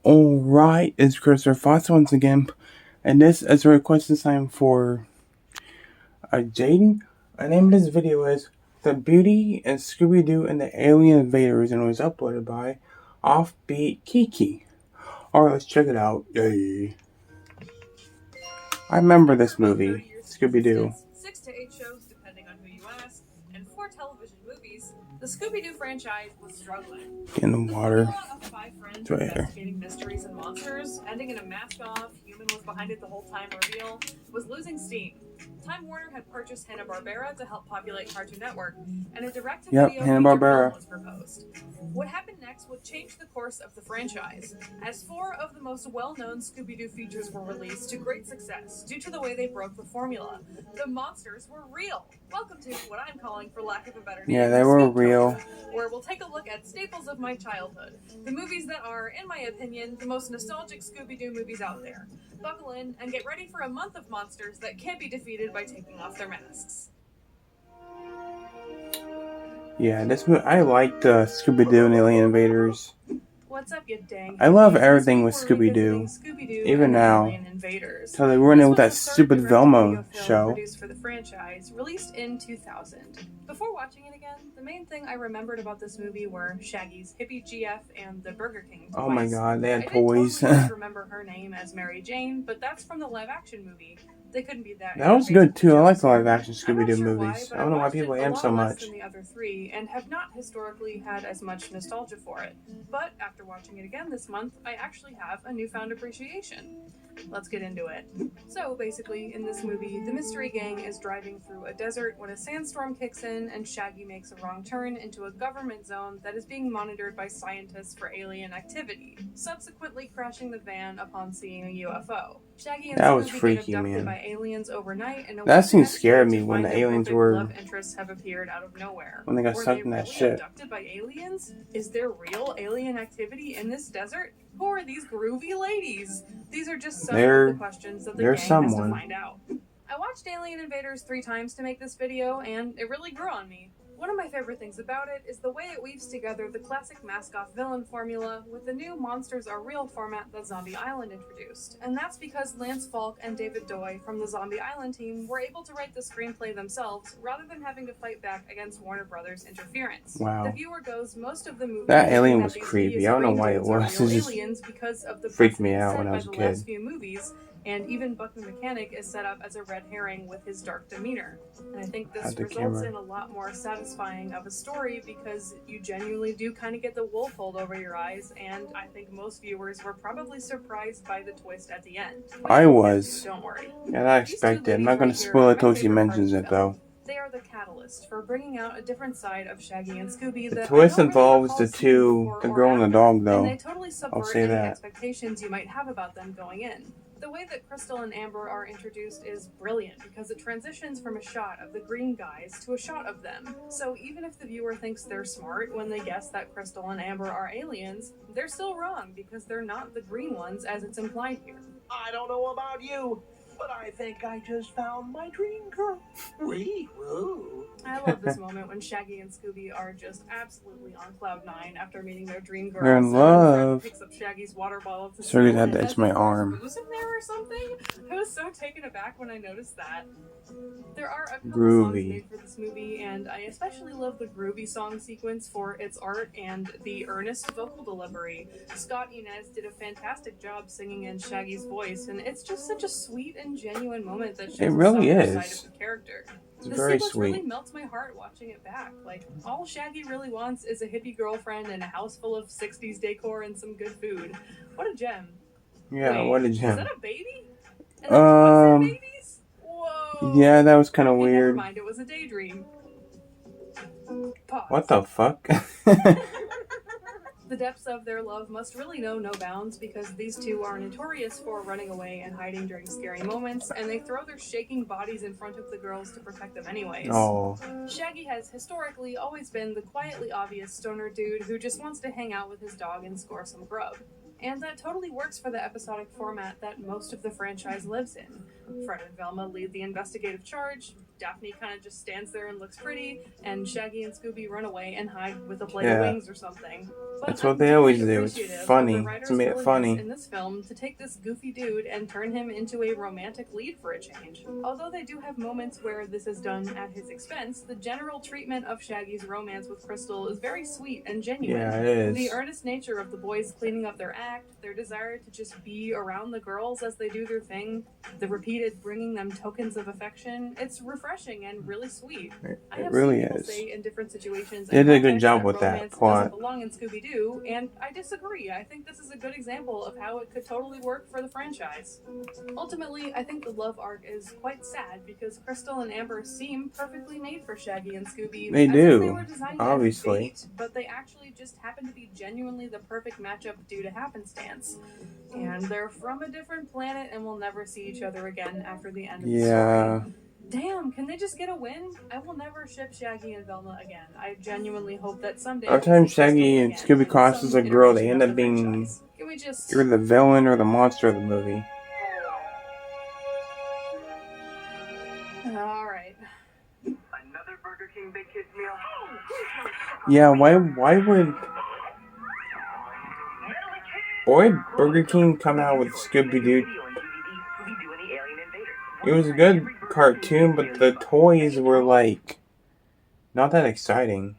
Alright, it's Christopher Fox once again, and this is a request this time for Jaden. The name of this video is The Beauty and Scooby-Doo and the Alien Invaders, and it was uploaded by Offbeat Kiki. Alright, let's check it out. Yay. I remember this movie, Scooby-Doo. 6 to 8 shows, depending on who you ask, and 4 television movies, the Scooby-Doo franchise was struggling. Get in the water. Of 5 friends Right investigating mysteries and monsters, ending in a mask-off, human was behind it the whole time reveal, was losing steam. Time Warner had purchased Hanna-Barbera to help populate Cartoon Network, and a direct-to-video Hanna-Barbera was proposed. What happened next would change the course of the franchise, as 4 of the most well-known Scooby-Doo features were released to great success due to the way they broke the formula. The monsters were real. Welcome to what I'm calling, for lack of a better name, Yeah, they were real. Where we'll take a look at staples of my childhood, the movies that are, in my opinion, the most nostalgic Scooby-Doo movies out there. Buckle in and get ready for a month of monsters that can't be defeated by taking off their masks. Yeah, I liked Scooby-Doo and Alien Invaders. What's up, you dang? I love everything with Scooby-Doo, even now. So they ruined it with that stupid Velma show. Produced for the franchise, released in 2000. Before watching it again, the main thing I remembered about this movie were Shaggy's hippie GF and the Burger King toys. Oh my god, they had toys. I totally remember her name as Mary Jane, but that's from the live-action movie. They couldn't be that. That was good too. I like the live-action Scooby-Doo movies. I don't know why people hate them so much. Than the other 3, and have not historically had as much nostalgia for it. But after watching it again this month, I actually have a newfound appreciation. Let's get into it. So basically, in this movie, the mystery gang is driving through a desert when a sandstorm kicks in and Shaggy makes a wrong turn into a government zone that is being monitored by scientists for alien activity, subsequently crashing the van upon seeing a UFO. Shaggy and Scooby get abducted by aliens overnight, and that scene scared me when the aliens were love interests have appeared out of nowhere. When they got sucked in that shit. Abducted by aliens? Is there real alien activity in this desert? Who are these groovy ladies? These are just some of the questions that the gang has to find out. I watched Alien Invaders 3 times to make this video, and it really grew on me. One of my favorite things about it is the way it weaves together the classic mask-off villain formula with the new Monsters Are Real format that Zombie Island introduced. And that's because Lance Falk and David Doy from the Zombie Island team were able to write the screenplay themselves rather than having to fight back against Warner Brothers' interference. Wow. The viewer goes most of the movie. That alien was creepy. I don't know why it was. It just because of the freaked me out when I was a kid. Last few movies. And even Buck the Mechanic is set up as a red herring with his dark demeanor. And I think this results in a lot more satisfying of a story because you genuinely do kind of get the wool pulled over your eyes, and I think most viewers were probably surprised by the twist at the end. I was. Don't worry. Yeah, I expected. I'm not going to spoil it till she mentions it, though. They are the catalyst for bringing out a different side of Shaggy and Scooby. The twist involves the girl and the dog, though. And they totally subvert any expectations you might have about them going in. The way that Crystal and Amber are introduced is brilliant because it transitions from a shot of the green guys to a shot of them. So even if the viewer thinks they're smart when they guess that Crystal and Amber are aliens, they're still wrong because they're not the green ones as it's implied here. I don't know about you, but I think I just found my dream girl. Woo. I love this moment when Shaggy and Scooby are just absolutely on cloud 9 after meeting their dream girl. They're in love. Picks up Shaggy's water bottle to Sorry, had to itch my arm. Booze in there or something? I was so taken aback when I noticed that. There are a couple songs made for this movie, and I especially love the groovy song sequence for its art and the earnest vocal delivery. Scott Inez did a fantastic job singing in Shaggy's voice, and it's just such a sweet and genuine moment that shows it really the is. side of the character. It's very sweet. Really melts my heart watching it back. Like, all Shaggy really wants is a hippie girlfriend and a house full of 60s decor and some good food. What a gem. Yeah, what a gem. Is that a baby? And babies? Whoa. Yeah, that was kind of weird. Never mind, it was a daydream. Pause. What the fuck? The depths of their love must really know no bounds because these two are notorious for running away and hiding during scary moments, and they throw their shaking bodies in front of the girls to protect them anyways. Oh. Shaggy has historically always been the quietly obvious stoner dude who just wants to hang out with his dog and score some grub. And that totally works for the episodic format that most of the franchise lives in. Fred and Velma lead the investigative charge. Daphne kind of just stands there and looks pretty, and Shaggy and Scooby run away and hide with a plate of wings or something. But that's what they always do. It's appreciative of funny. the It's writer's made it willingness funny. in this film to take this goofy dude and turn him into a romantic lead for a change. Although they do have moments where this is done at his expense, the general treatment of Shaggy's romance with Crystal is very sweet and genuine. Yeah, it is. The earnest nature of the boys cleaning up their act, their desire to just be around the girls as they do their thing, the repeated bringing them tokens of affection, it's refreshing and really sweet. It really is. Say in different situations, they did a good job with that plot. Doesn't belong in Scooby-Doo, and I disagree. I think this is a good example of how it could totally work for the franchise. Ultimately, I think the love arc is quite sad because Crystal and Amber seem perfectly made for Shaggy and Scooby. They do, they were designed obviously. as bait, but they actually just happen to be genuinely the perfect matchup due to happenstance. And they're from a different planet and will never see each other again after the end of the story. Damn, can they just get a win? I will never ship Shaggy and Velma again. I genuinely hope that someday... Every time Shaggy and Scooby crosses a girl, they end up being either the villain or the monster of the movie. Alright. Another Burger King Big Kids meal? Yeah, why would... Boy, Burger King come out with Scooby-Doo. It was a good cartoon, but the toys were like not that exciting.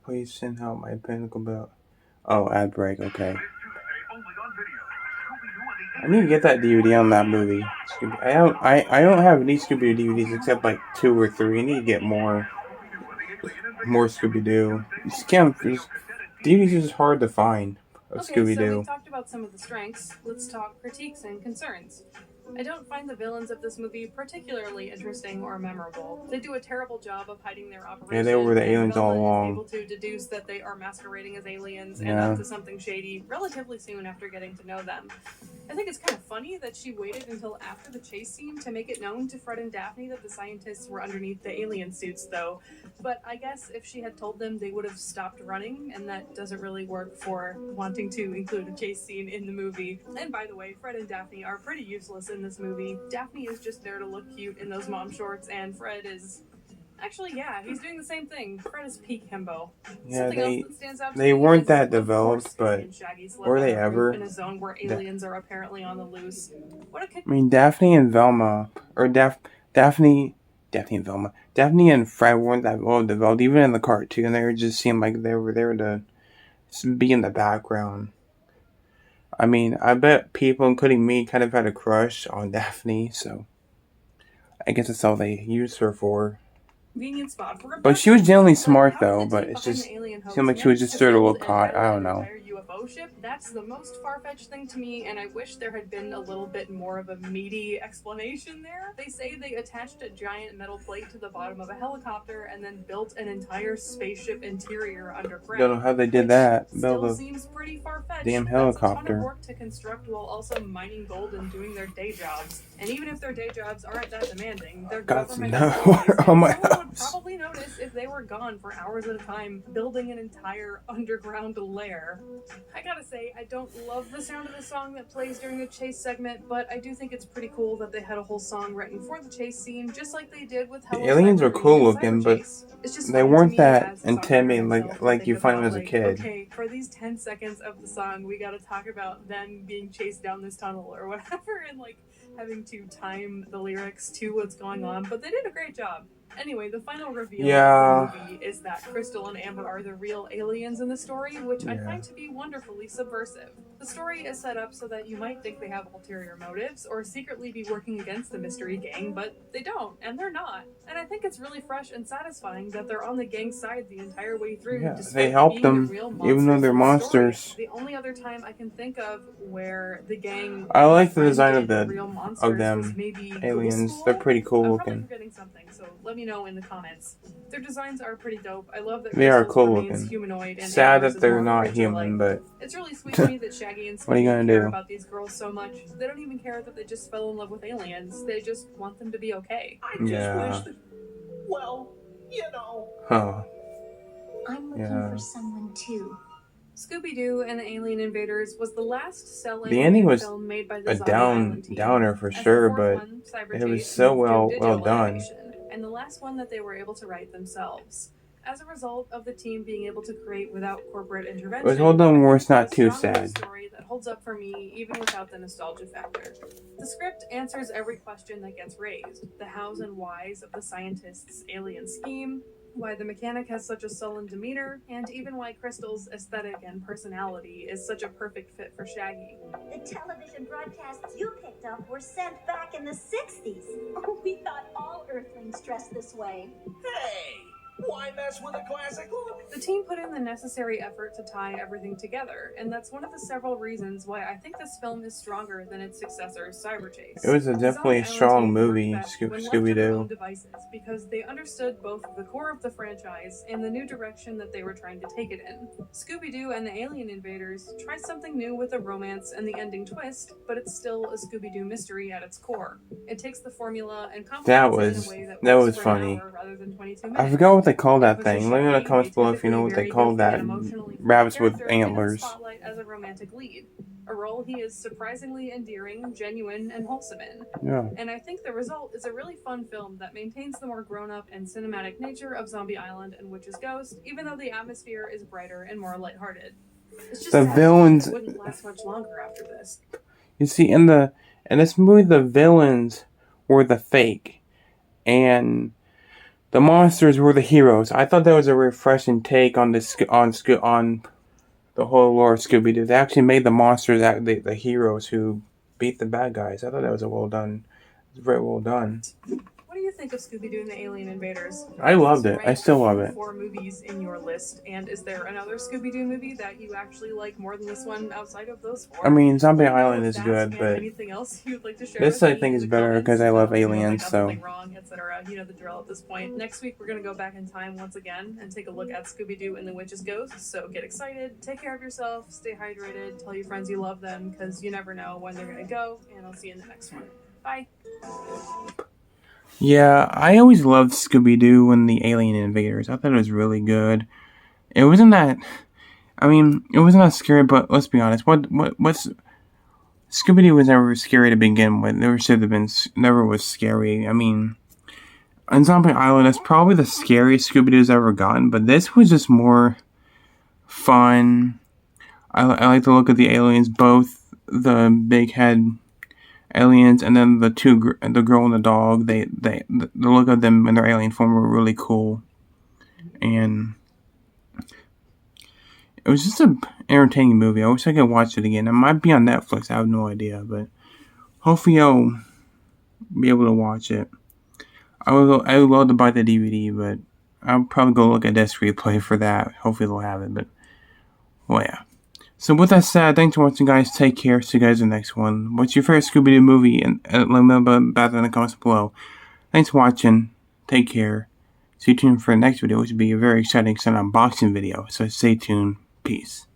Please send out my pinnacle belt. Oh, ad break. Okay. I need to get that DVD on that movie. I don't have any Scooby-Doo DVDs except like 2 or 3. I need to get more Scooby-Doo. DVDs is hard to find. Scooby-Doo. So we talked about some of the strengths. Let's talk critiques and concerns. I don't find the villains of this movie particularly interesting or memorable. They do a terrible job of hiding their operation. Yeah, they were the aliens all along. Able to deduce that they are masquerading as aliens and up to something shady relatively soon after getting to know them. I think it's kind of funny that she waited until after the chase scene to make it known to Fred and Daphne that the scientists were underneath the alien suits, though. But I guess if she had told them, they would have stopped running, and that doesn't really work for wanting to include a chase scene in the movie. And by the way, Fred and Daphne are pretty useless in this movie. Daphne is just there to look cute in those mom shorts, and Fred is... Actually, yeah, he's doing the same thing. Fred is peak himbo. Yeah, they weren't that developed, but were they ever? In a zone where aliens are apparently on the loose. I mean, Daphne and Velma, or Daphne and Velma, Daphne and Fred weren't that well developed. Even in the cartoon, they just seemed like they were there to be in the background. I mean, I bet people, including me, kind of had a crush on Daphne, so I guess that's all they used her for. Spot for but she was generally smart, though, but it just seemed like she was just sort of a little caught. I don't know. UFO ship, that's the most far-fetched thing to me, and I wish there had been a little bit more of a meaty explanation there. They say they attached a giant metal plate to the bottom of a helicopter and then built an entire spaceship interior underground. Don't know how they did that. Build a seems pretty far-fetched. Damn helicopter. That's a ton of work to construct while also mining gold and doing their day jobs. And even if their day jobs aren't that demanding, their government on my house. Would probably notice if they were gone for hours at a time building an entire underground lair. I gotta say, I don't love the sound of the song that plays during the chase segment, but I do think it's pretty cool that they had a whole song written for the chase scene, just like they did with the aliens are cool looking, but they weren't that intimidating like you find them as a kid. Okay, for these 10 seconds of the song, we gotta talk about them being chased down this tunnel or whatever, and like having to time the lyrics to what's going on, but they did a great job. Anyway, the final reveal of the movie is that Crystal and Amber are the real aliens in the story, which I find to be wonderfully subversive. The story is set up so that you might think they have ulterior motives or secretly be working against the mystery gang, but they don't, and they're not. And I think it's really fresh and satisfying that they're on the gang's side the entire way through. Yeah, they help them, even though they're monsters. The only other time I can think of where the gang... I like the design of them, aliens. They're pretty cool looking. I'm forgetting something, so let me know in the comments. Their designs are pretty dope. I love that they are cool looking. Humanoid and sad that they're not human, but it's really sweet to me that Shaggy and what are you gonna care do about these girls so much. They don't even care that they just fell in love with aliens. They just want them to be okay. I just wish that, well, you know. Huh. I'm looking for someone too. Scooby-Doo and the Alien Invaders was the last cell The ending was film made by a the Zombie Island team. downer for As the sure, fourth but one, it was Cyberchase, so moved to well digital done. animation, and the last one that they were able to write themselves. As a result of the team being able to create without corporate intervention, It was well done where it's not too a sad. story that holds up for me even without the nostalgia factor. The script answers every question that gets raised: the hows and whys of the scientists' alien scheme, why the mechanic has such a sullen demeanor, and even why Crystal's aesthetic and personality is such a perfect fit for Shaggy. The television broadcasts you picked up were sent back in the 60s. Oh, we thought all Earthlings dressed this way. Hey! Why mess with a classic look? The team put in the necessary effort to tie everything together, and that's one of the several reasons why I think this film is stronger than its successor, Cyberchase. It was definitely a strong movie, Scooby-Doo. Because they understood both the core of the franchise and the new direction that they were trying to take it in. Scooby-Doo and the Alien Invaders try something new with a romance and the ending twist, but it's still a Scooby-Doo mystery at its core. It takes the formula and complements it in a way that was for funny. an hour rather than 22 minutes. I forgot what they call that thing. Let me know in the comments below if you know what they call that. Rabbits with antlers. Spotlight as a romantic lead, a role he is surprisingly endearing, genuine, and wholesome in. Yeah. And I think the result is a really fun film that maintains the more grown-up and cinematic nature of Zombie Island and Witch's Ghost, even though the atmosphere is brighter and more lighthearted. It's just the villains it wouldn't last much longer after this. You see, in this movie, the villains were the fake, and the monsters were the heroes. I thought that was a refreshing take on on the whole lore of Scooby-Doo. They actually made the monsters the heroes who beat the bad guys. I thought that was very well done. What do you think of Scooby-Doo and the Alien Invaders? I loved it. I still love it. 4 movies in your list, and is there another Scooby-Doo movie that you actually like more than this one outside of those 4? I mean, Zombie Island is good, but anything else you'd like to share this I think is better because I love aliens. So wrong, etc. You know the drill at this point. Next week we're gonna go back in time once again and take a look at Scooby-Doo and the Witch's Ghost. So get excited, take care of yourself, stay hydrated, tell your friends you love them because you never know when they're gonna go. And I'll see you in the next one. Bye. Yeah, I always loved Scooby-Doo and the Alien Invaders. I thought it was really good. It wasn't that scary, but let's be honest. What's Scooby-Doo was never scary to begin with. Never was scary. I mean, on Zombie Island, it's probably the scariest Scooby-Doo's ever gotten, but this was just more fun. I like the look of the aliens, both the big head aliens and then the girl and the dog. The look of them in their alien form were really cool, and it was just an entertaining movie. I wish I could watch it again. It might be on Netflix. I have no idea, but hopefully I'll be able to watch it. I would love to buy the DVD, but I'll probably go look at Disc Replay for that. Hopefully they'll have it, but well, yeah. So with that said, thanks for watching, guys. Take care. See you guys in the next one. What's your favorite Scooby-Doo movie? And let me know about that in the comments below. Thanks for watching. Take care. Stay tuned for the next video, which will be a very exciting unboxing video. So stay tuned. Peace.